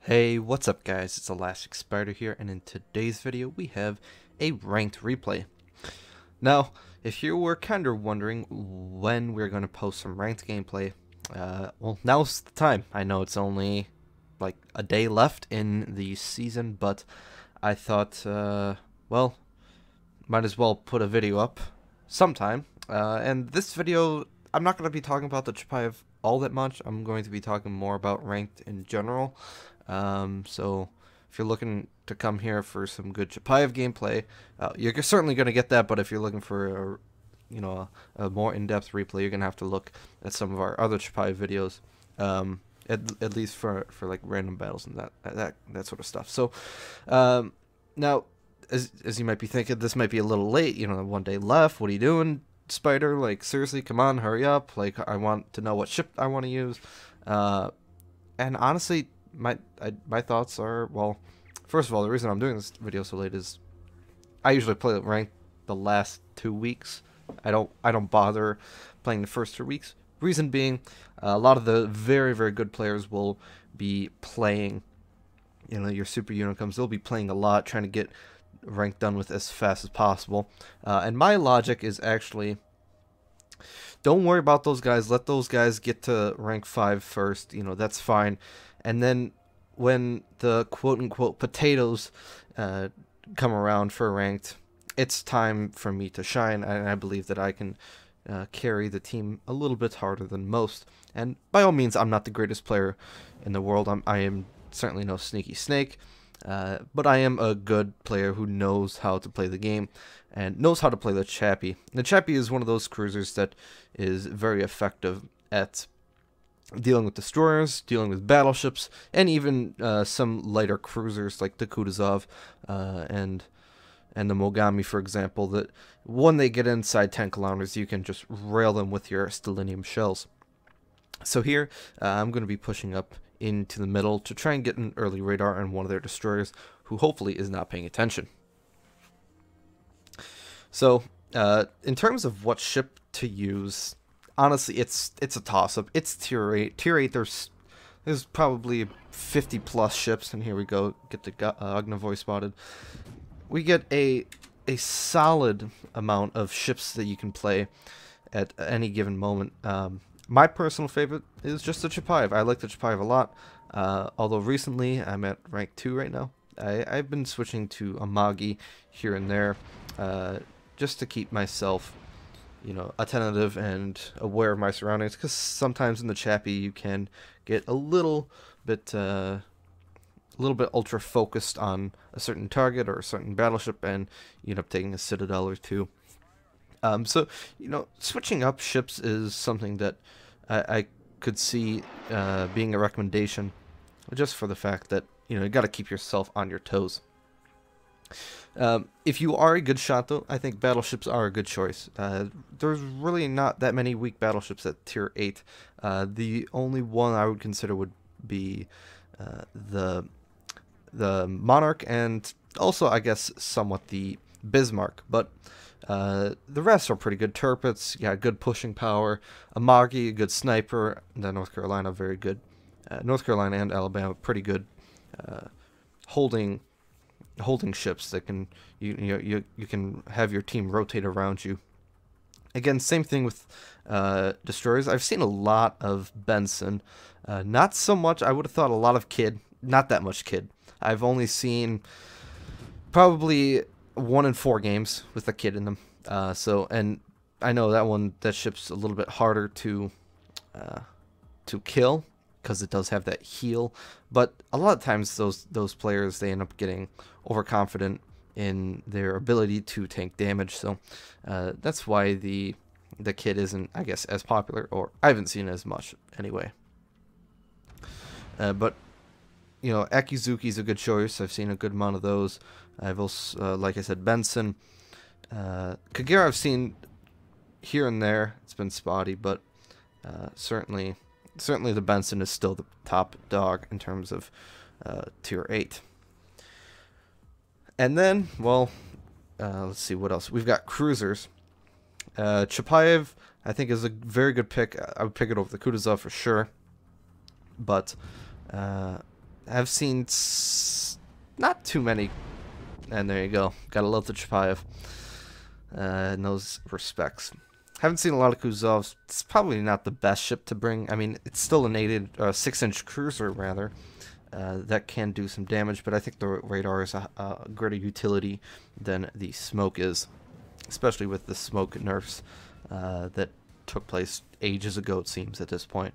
Hey, what's up guys? It's ElasticSpyder here, and in today's video we have a ranked replay. Now, if you were kind of wondering when we're going to post some ranked gameplay, well, now's the time. I know it's only like a day left in the season, but I thought, well, might as well put a video up sometime. And this video, I'm not going to be talking about the Chapayev all that much. I'm going to be talking more about ranked in general. So if you're looking to come here for some good Chapayev gameplay, you're certainly going to get that. But if you're looking for a more in-depth replay, you're going to have to look at some of our other Chapayev videos. At least for like random battles and that sort of stuff. So now, as you might be thinking, this might be a little late. You know, one day left. What are you doing, Spider? Like, seriously, come on, hurry up. Like, I want to know what ship I want to use. And honestly, my thoughts are, well, first of all, the reason I'm doing this video so late is I usually play ranked the last 2 weeks. I don't bother playing the first 2 weeks. Reason being, a lot of the very, very good players will be playing, you know, your super unicoms. They'll be playing a lot, trying to get rank done with as fast as possible. And my logic is actually, don't worry about those guys. Let those guys get to rank 5 first. You know, that's fine. And then when the quote-unquote potatoes come around for ranked, it's time for me to shine. And I believe that I can carry the team a little bit harder than most. And by all means, I'm not the greatest player in the world. I am certainly no sneaky snake. But I am a good player who knows how to play the game and knows how to play the Chappie. The Chappie is one of those cruisers that is very effective at dealing with destroyers, dealing with battleships, and even some lighter cruisers like the Kutuzov and the Mogami, for example, that when they get inside 10 kilometers, you can just rail them with your stellinium shells. So here, I'm going to be pushing up into the middle to try and get an early radar on one of their destroyers, who hopefully is not paying attention. So, in terms of what ship to use, honestly, it's a toss-up. It's tier 8. Tier 8, there's probably 50 plus ships, and here we go, get the Ognavoy spotted. We get a solid amount of ships that you can play at any given moment. My personal favorite is just the Chapayev. I like the Chapayev a lot, although recently I'm at rank 2 right now. I've been switching to a Magi here and there, just to keep myself, you know, attentive and aware of my surroundings, because sometimes in the Chappie you can get a little bit ultra focused on a certain target or a certain battleship, and you end up taking a citadel or two. So, you know, switching up ships is something that I could see being a recommendation, just for the fact that, you know, you got to keep yourself on your toes. If you are a good shot, though, I think battleships are a good choice. There's really not that many weak battleships at tier 8. The only one I would consider would be the Monarch, and also, I guess, somewhat the Bismarck, but the rest are pretty good. Tirpitz, yeah, good pushing power. Amagi, a good sniper. And then North Carolina, very good. North Carolina and Alabama, pretty good holding ships that can you can have your team rotate around you. Again, same thing with destroyers. I've seen a lot of Benson, not so much. I would have thought a lot of Kid, not that much Kid. I've only seen probably 1 in 4 games with a Kid in them. So, and I know that ship's a little bit harder to kill, because it does have that heal. But a lot of times those players, they end up getting overconfident in their ability to tank damage. So that's why the Kid isn't, I guess, as popular, or I haven't seen as much anyway. But you know, Akizuki's a good choice. I've seen a good amount of those. I've also, like I said, Benson. Kagera I've seen here and there. It's been spotty, but certainly the Benson is still the top dog in terms of tier 8. And then, well, let's see what else. We've got cruisers. Chapayev, I think, is a very good pick. I would pick it over the Kutuzov for sure. But I've seen not too many, and there you go. Gotta love the Chapayev in those respects. Haven't seen a lot of Kuzovs. It's probably not the best ship to bring. I mean, it's still a 6-inch cruiser, rather, that can do some damage, but I think the radar is a greater utility than the smoke is, especially with the smoke nerfs that took place ages ago, it seems, at this point.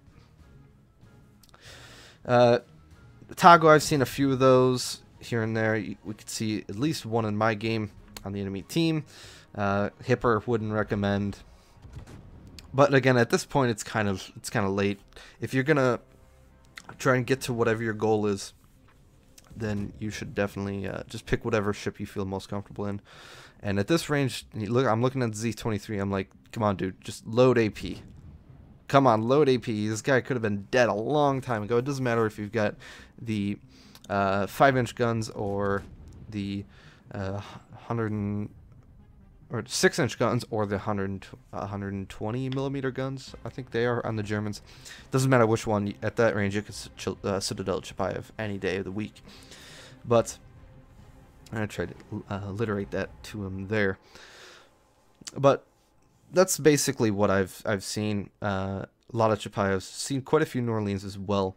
Tago, I've seen a few of those here and there. We could see at least one in my game on the enemy team. Hipper wouldn't recommend. But again, at this point, it's kind of late. If you're gonna try and get to whatever your goal is, then you should definitely just pick whatever ship you feel most comfortable in. And at this range, look, I'm looking at the Z-23. I'm like, come on, dude, just load AP. Come on, load AP. This guy could have been dead a long time ago. It doesn't matter if you've got the 5-inch guns or the 6-inch guns or the 120 millimeter guns. I think they are on the Germans. Doesn't matter which one. At that range, you could Citadel Chapayev any day of the week. But I'm gonna try to alliterate that to him there. But that's basically what I've seen. A lot of Chapayevs. Seen quite a few New Orleans as well,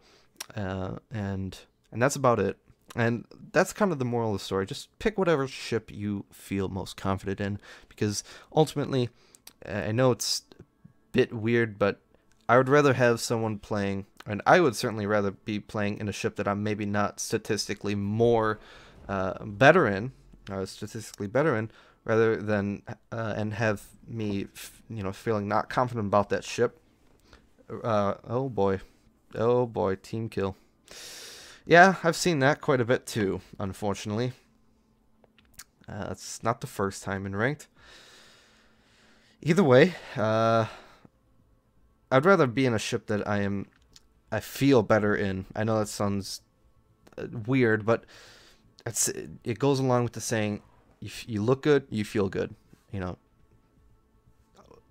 and that's about it. And that's kind of the moral of the story. Just pick whatever ship you feel most confident in, because ultimately, I know it's a bit weird, but I would rather have someone playing, and I would certainly rather be playing in a ship that I'm maybe not statistically better in, rather than and have me, feeling not confident about that ship. Oh boy, team kill. Yeah, I've seen that quite a bit too, unfortunately. It's not the first time in ranked. Either way, I'd rather be in a ship that I feel better in. I know that sounds weird, but it goes along with the saying, you look good, you feel good,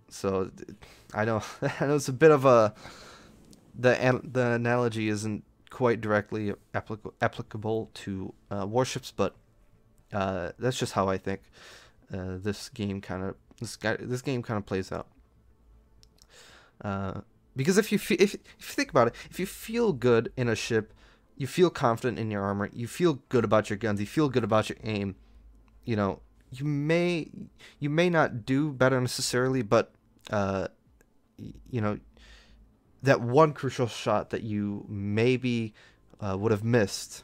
So I know it's a bit of the analogy isn't quite directly applicable to warships, but that's just how I think this game kind of plays out. Because if you think about it, if you feel good in a ship, you feel confident in your armor, you feel good about your guns, you feel good about your aim, you may not do better necessarily, but that one crucial shot that you maybe would have missed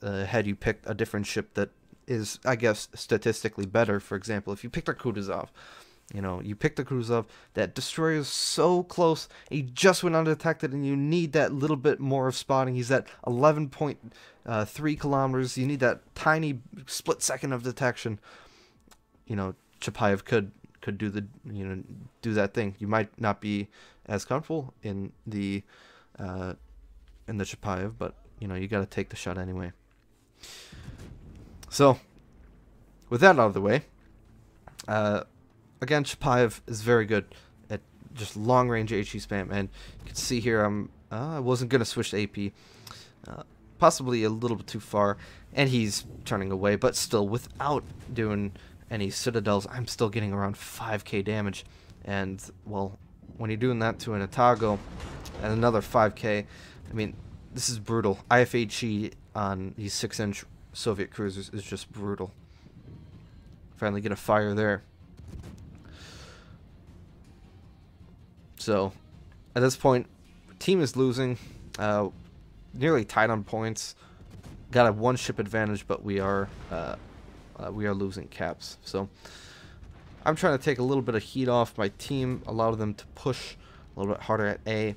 had you picked a different ship that is, I guess, statistically better. For example, if you picked a Kutuzov, you picked a Kutuzov, that destroyer is so close, he just went undetected, and you need that little bit more of spotting. He's at 11.3 kilometers. You need that tiny split second of detection. Chapayev could do do that thing. You might not be as comfortable in the Chapayev, but you got to take the shot anyway. So with that out of the way, again, Chapayev is very good at just long range HE spam, and you can see here I wasn't gonna switch to AP, possibly a little bit too far, and he's turning away, but still without doing any citadels, I'm still getting around 5k damage, and well, when you're doing that to an Atago and another 5k, I mean, this is brutal. IFHE on these 6-inch Soviet cruisers is just brutal. Finally get a fire there. So at this point, team is losing, nearly tied on points. Got a 1-ship advantage, but we are losing caps. So I'm trying to take a little bit of heat off my team, allow them to push a little bit harder at A,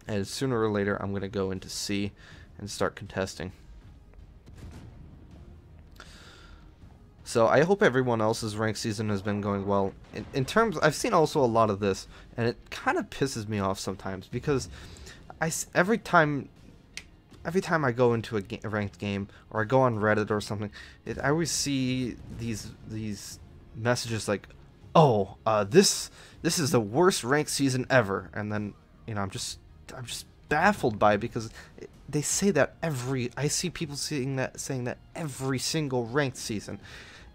and sooner or later I'm going to go into C and start contesting. So I hope everyone else's ranked season has been going well. In terms, I've seen also a lot of this, and it kind of pisses me off sometimes, because every time I go into a ranked game, or I go on Reddit or something, I always see these messages like, "Oh, this is the worst ranked season ever," and then I'm just baffled by it because they say that I see people saying that every single ranked season,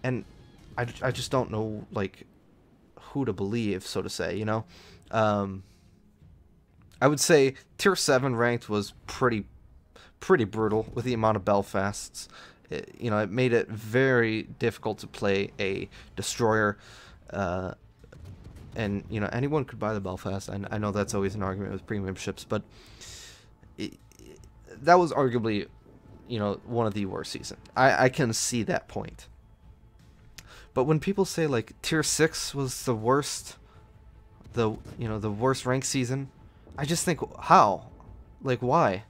and I just don't know like who to believe, so to say, you know. I would say tier 7 ranked was pretty brutal with the amount of Belfasts. You know, it made it very difficult to play a destroyer, and you know, anyone could buy the Belfast. I know that's always an argument with premium ships, but that was arguably, you know, one of the worst seasons. I can see that point. But when people say like tier 6 was the worst, the worst ranked season, I just think, how? Like, why?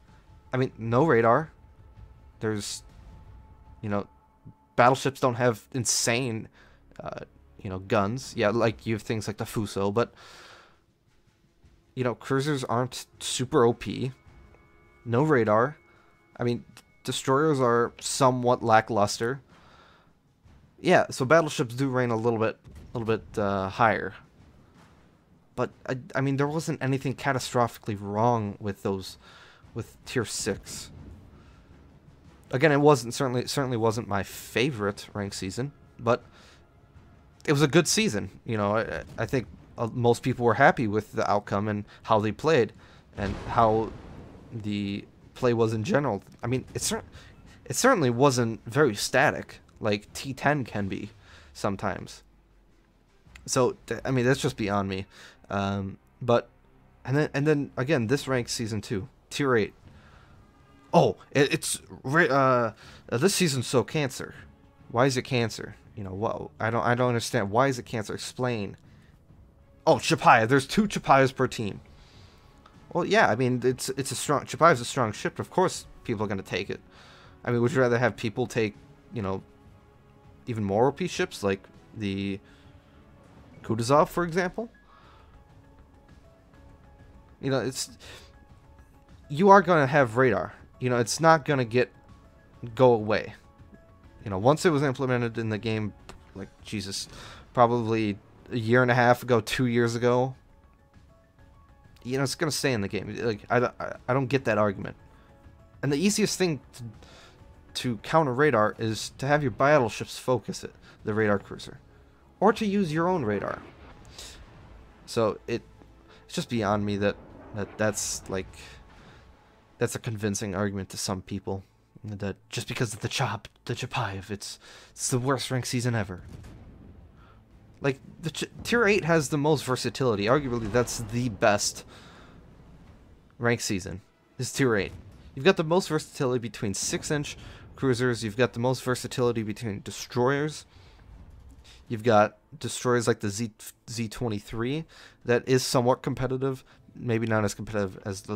I mean, no radar. There's, you know, battleships don't have insane, you know, guns. Yeah, like you have things like the Fuso, but, you know, cruisers aren't super OP. No radar. I mean, destroyers are somewhat lackluster. Yeah, so battleships do reign a little bit higher. But I mean, there wasn't anything catastrophically wrong with those, with tier 6. Again, it wasn't certainly wasn't my favorite ranked season, but it was a good season. You know, I think most people were happy with the outcome and how they played, and how the play was in general. I mean, it certainly wasn't very static like T10 can be sometimes. So I mean, that's just beyond me. But and then again, this ranked season 2, tier 8. Oh, this season's so cancer. Why is it cancer? You know, what? I don't understand. Why is it cancer? Explain. Oh, Chapaya. There's 2 Chapayas per team. Well, yeah. I mean, it's a strong. Chapaya's a strong ship. Of course, people are gonna take it. I mean, would you rather have people take, you know, even more OP ships like the Kutuzov, for example? You know, you are gonna have radar. You know, it's not gonna go away. You know, once it was implemented in the game, like, Jesus, probably a year and a half ago, 2 years ago, you know, it's gonna stay in the game. Like, I don't get that argument. And the easiest thing to counter radar is to have your battleships focus the radar cruiser, or to use your own radar. So it's just beyond me that's a convincing argument to some people, that just because of the Chapayev, it's the worst ranked season ever. Like, the tier 8 has the most versatility. Arguably, that's the best ranked season, is tier 8. You've got the most versatility between 6-inch cruisers. You've got the most versatility between destroyers. You've got destroyers like the Z23 that is somewhat competitive. Maybe not as competitive as the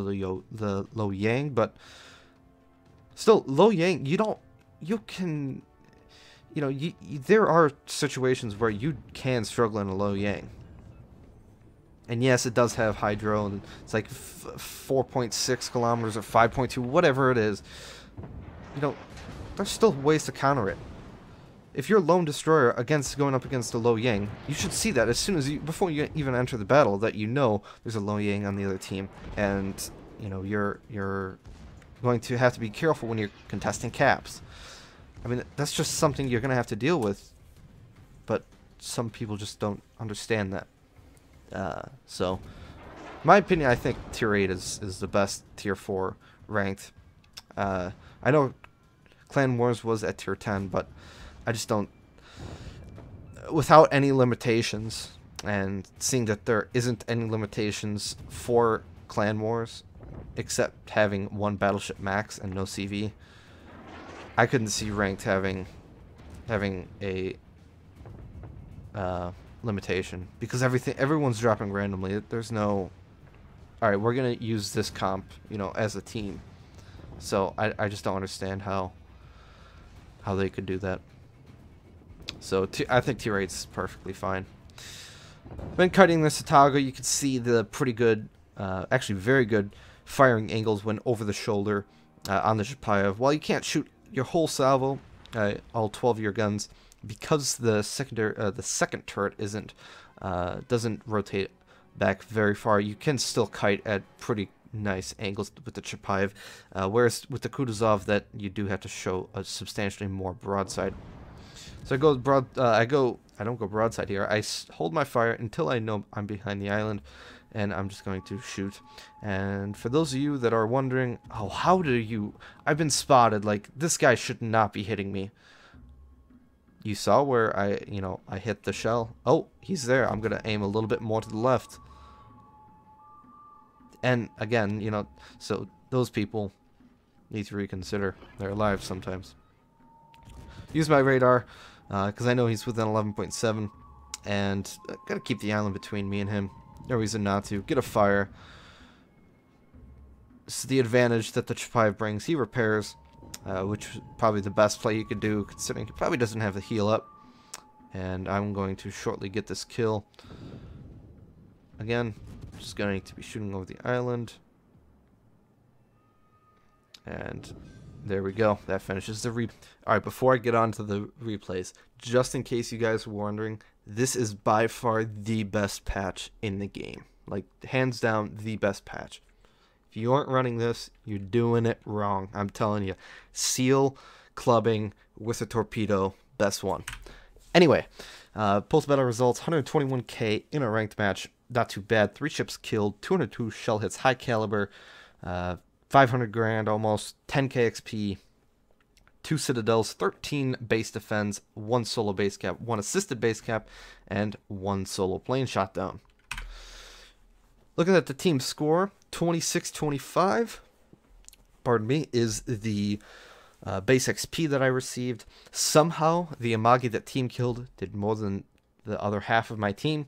Lo Yang, but still, Lo Yang, there are situations where you can struggle in a Lo Yang. And yes, it does have hydro, and it's like 4.6 kilometers or 5.2, whatever it is. You know, there's still ways to counter it. If you're a lone destroyer going up against a Lo Yang, you should see that as soon as before you even enter the battle, that you know there's a Lo Yang on the other team, and you know you're going to have to be careful when you're contesting caps. I mean, that's just something you're going to have to deal with, but some people just don't understand that. So, in my opinion, I think tier 8 is the best tier 4 ranked. I know Clan Wars was at tier 10, but I just don't, without any limitations, and seeing that there isn't any limitations for Clan Wars, except having 1 battleship max and no CV, I couldn't see ranked having a limitation, because everyone's dropping randomly. There's no, all right, we're gonna use this comp, you know, as a team. So I just don't understand how they could do that. So I think tier 8's perfectly fine. When cutting the Sataga, you can see the pretty good, actually very good firing angles when over the shoulder on the Chapayev. While you can't shoot your whole salvo, all 12 of your guns, because the second turret doesn't rotate back very far, you can still kite at pretty nice angles with the Chapayev, whereas with the Kutuzov that you do have to show a substantially more broadside. So I don't go broadside here. I hold my fire until I know I'm behind the island, and I'm just going to shoot. And for those of you that are wondering, oh, how do you... I've been spotted, like, this guy should not be hitting me. You saw where I hit the shell. Oh, he's there. I'm going to aim a little bit more to the left. And again, so those people need to reconsider their lives sometimes. Use my radar, because I know he's within 11.7, and I gotta keep the island between me and him. No reason not to. Get a fire. This is the advantage that the Chapayev brings. He repairs, which is probably the best play you could do, considering he probably doesn't have the heal up. And I'm going to shortly get this kill. Again, just going to be shooting over the island. And there we go. That finishes the replay. Alright, before I get on to the replays, just in case you guys were wondering, this is by far the best patch in the game. Like, hands down, the best patch. If you aren't running this, you're doing it wrong. I'm telling you. Seal clubbing with a torpedo, best one. Anyway, post-battle results, 121k in a ranked match. Not too bad. 3 ships killed, 202 shell hits, high caliber, 500 grand almost, 10k XP, 2 citadels, 13 base defense, 1 solo base cap, 1 assisted base cap, and 1 solo plane shot down. Looking at the team score, 26-25, pardon me, is the base XP that I received. Somehow, the Amagi that team killed did more than the other half of my team.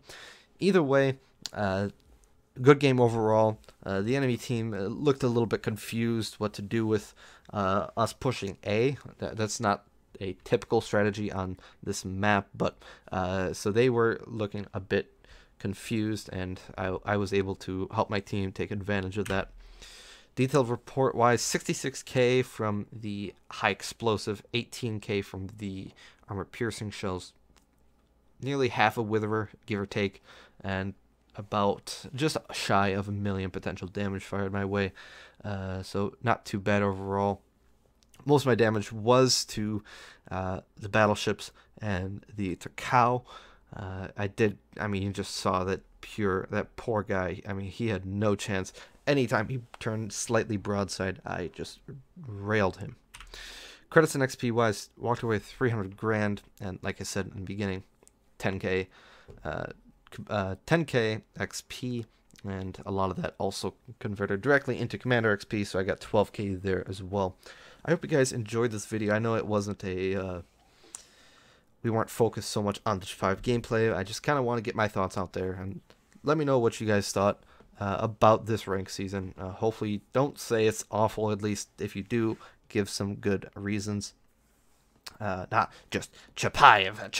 Either way, good game overall. The enemy team looked a little bit confused what to do with us pushing A. That's not a typical strategy on this map, but so they were looking a bit confused, and I was able to help my team take advantage of that. Detailed report wise, 66k from the high explosive, 18k from the armor piercing shells, nearly half a witherer, give or take, and about just shy of 1 million potential damage fired my way. So not too bad overall. Most of my damage was to the battleships and the Takao. I mean, you just saw that poor guy. I mean, he had no chance. Anytime he turned slightly broadside, I just railed him. Credits and XP wise, walked away with 300 grand, and like I said in the beginning, 10k XP, and a lot of that also converted directly into Commander XP, so I got 12k there as well. I hope you guys enjoyed this video. I know it wasn't a we weren't focused so much on the 5 gameplay. I just kind of want to get my thoughts out there, and let me know what you guys thought about this rank season. Hopefully don't say it's awful. At least if you do, give some good reasons. Not just Chapayev.